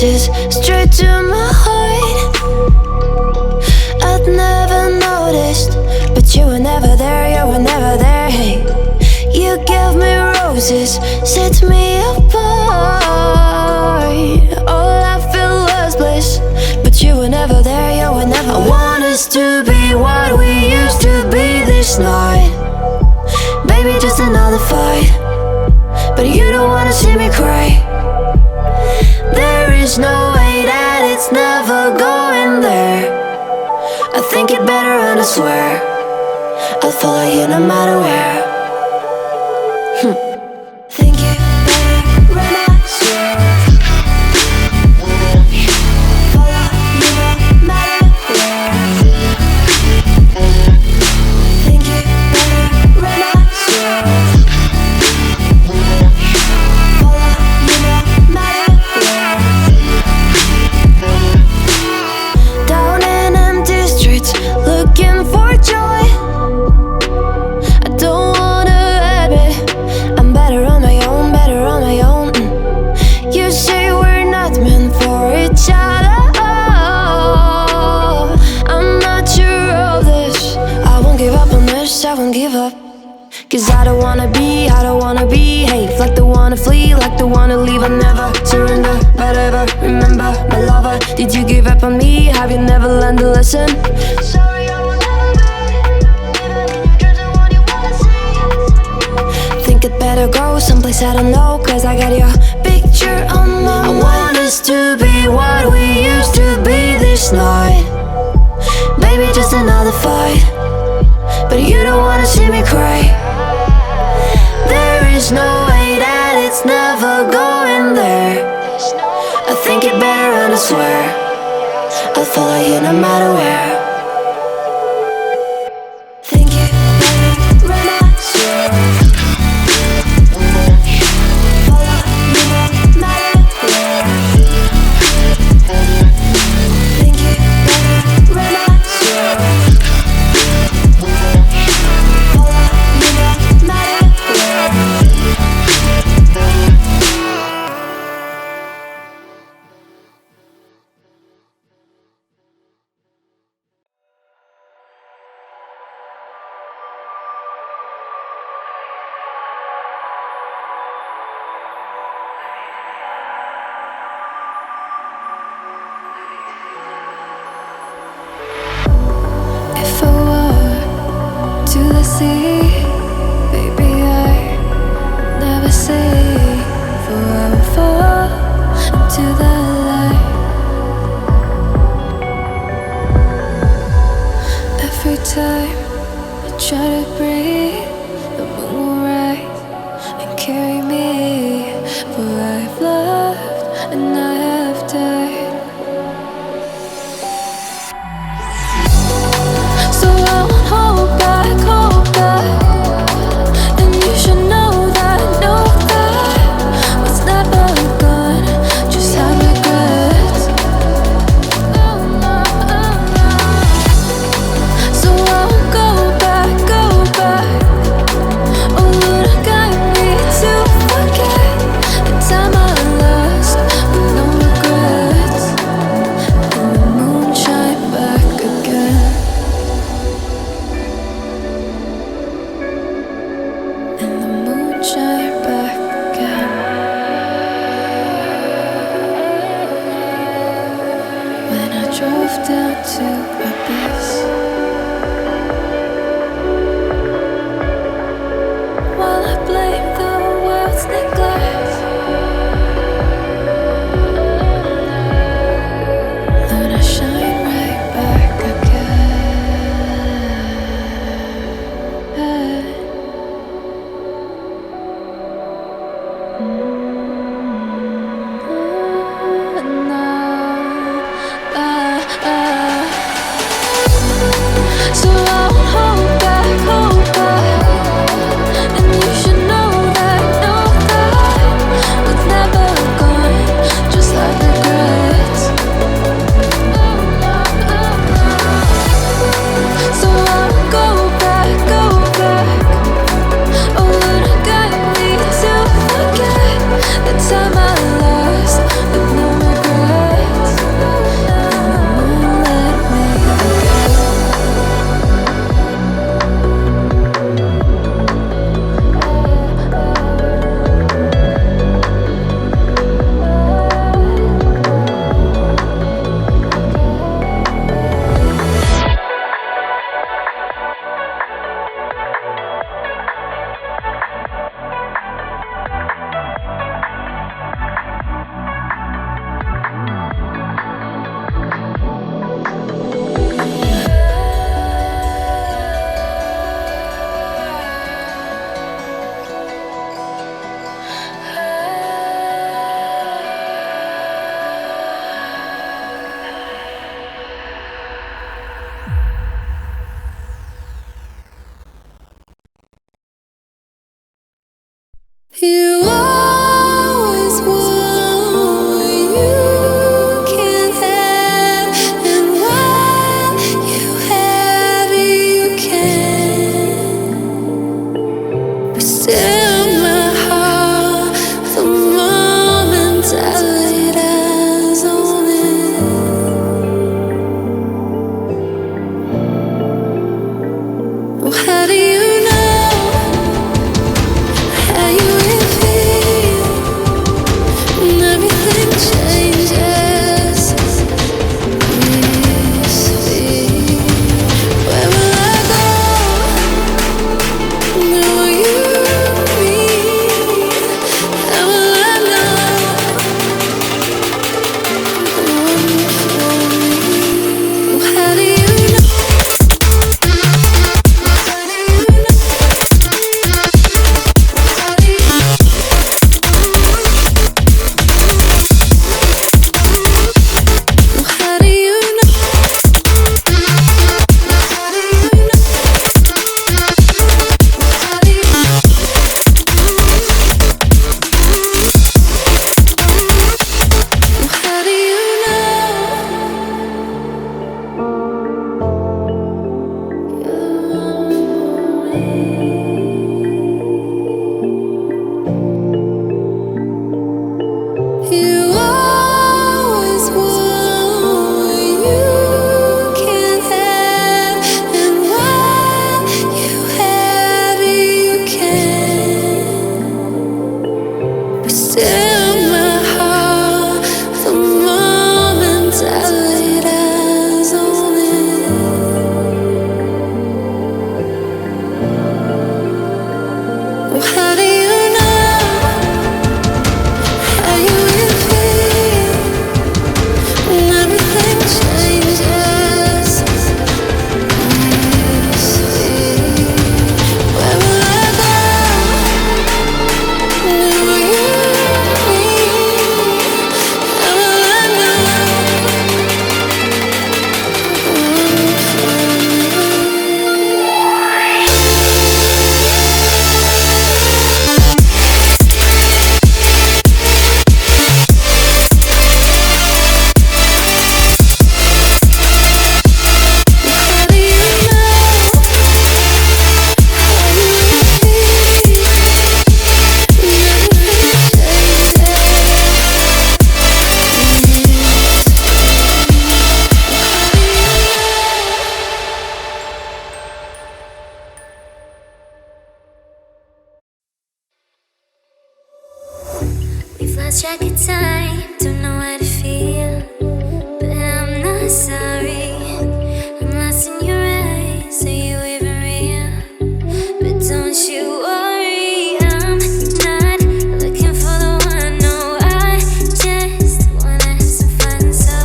roses straight to my heart. I'd never noticed, but you were never there, you were never there. Hey, you gave me roses, set me apart. All I felt was bliss, but you were never there, you were never there. I want us to be what we used to be this night. Baby, just another fight, but you don't wanna see me cry. There is no way that it's never going there. I think it better and I swear I'll follow you no matter where. Think it better and I swear follow you no matter where. Think it better and I swear follow you no matter where. Down in empty streets, looking for joy. I don't wanna admit I'm better on my own, better on my own. You say we're not meant for each other. I'm not sure of this. I won't give up on this, I won't give up. Cause I don't wanna behave like the one to flee, like the one to leave. I never surrender, but ever remember my lover. Did you give up on me? Have you never learned a lesson? Sorry, I will never be, even in your dreams, the one you wanna see. Think it better go someplace I don't know, cause I got your picture on my mind. I want us to be what we used to be this night. Baby, just another fight, but you don't wanna see me cry. There is no way that it's never going there. I think it better and I swear I'll follow you no matter where. Think it better and I swear follow you no matter where. Think it better and I swear follow you no matter where. If I were to the sea, baby, I never say, for I will fall into the light. Every time I try to breathe, the moon will rise and carry me, for I have loved and I have died. So I won't hold back, and you should know that what's never gone just have regrets. So I won't go back. Oh Lord, guide me to forget the time I lost with no regrets. And the moon shine back again. And the moon shine back again. When I drove down to abyss, while I blame the world's neglect, Lord, I shine right back again. track of time, don't know how to feel, but I'm not sorry. I'm lost in your eyes, are you even real? But don't you worry, I'm not looking for the one. No, I just wanna have some fun. So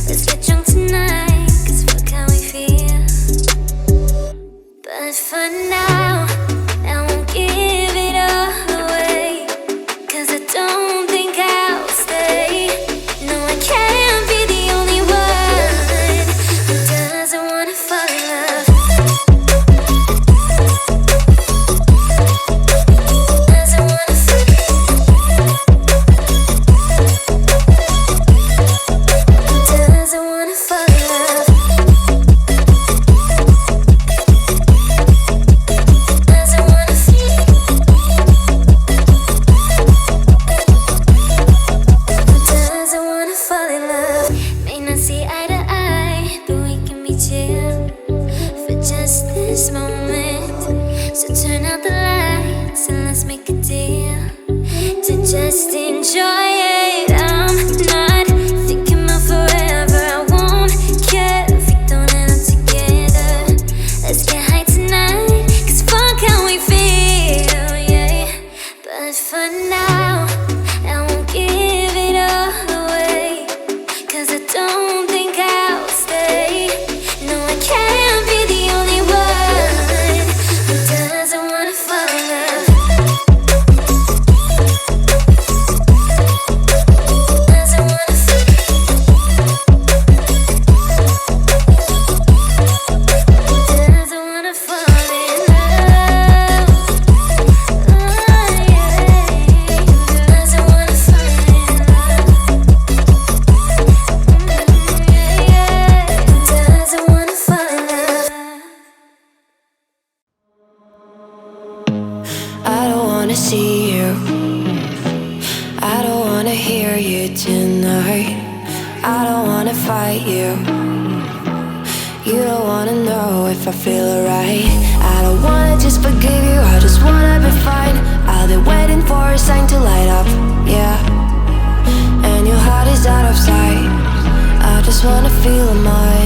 let's get drunk tonight, 'cause fuck how we feel. But for now, I won't give it all away, 'cause I don't think I'll stay. No, I can't be the only one who doesn't wanna fall in love. Doesn't wanna fall in love. Doesn't wanna fall in love. Doesn't wanna feel. Doesn't wanna fall in love. May not see eye to eye, but we can be chill for just this moment. So turn out the lights and let's make a deal to just enjoy it. I'm not thinking about forever. I won't care if we don't end up together. Let's get high tonight, 'cause fuck how we feel, yeah. But for now, I won't give it all away, 'cause I don't think I'll stay. No, I can't be the only one who doesn't wanna fall in love. Doesn't wanna fall. Doesn't wanna fall in love. Oh, yeah. Doesn't wanna fall in love. Yeah. Doesn't wanna fall in love. I don't wanna see you, I don't wanna hear you tonight. I don't wanna fight you, you don't wanna know if I feel alright. I don't wanna just forgive you, I just wanna be fine. I've been waiting for a sign to light up, yeah. And your heart is out of sight, I just wanna feel mine.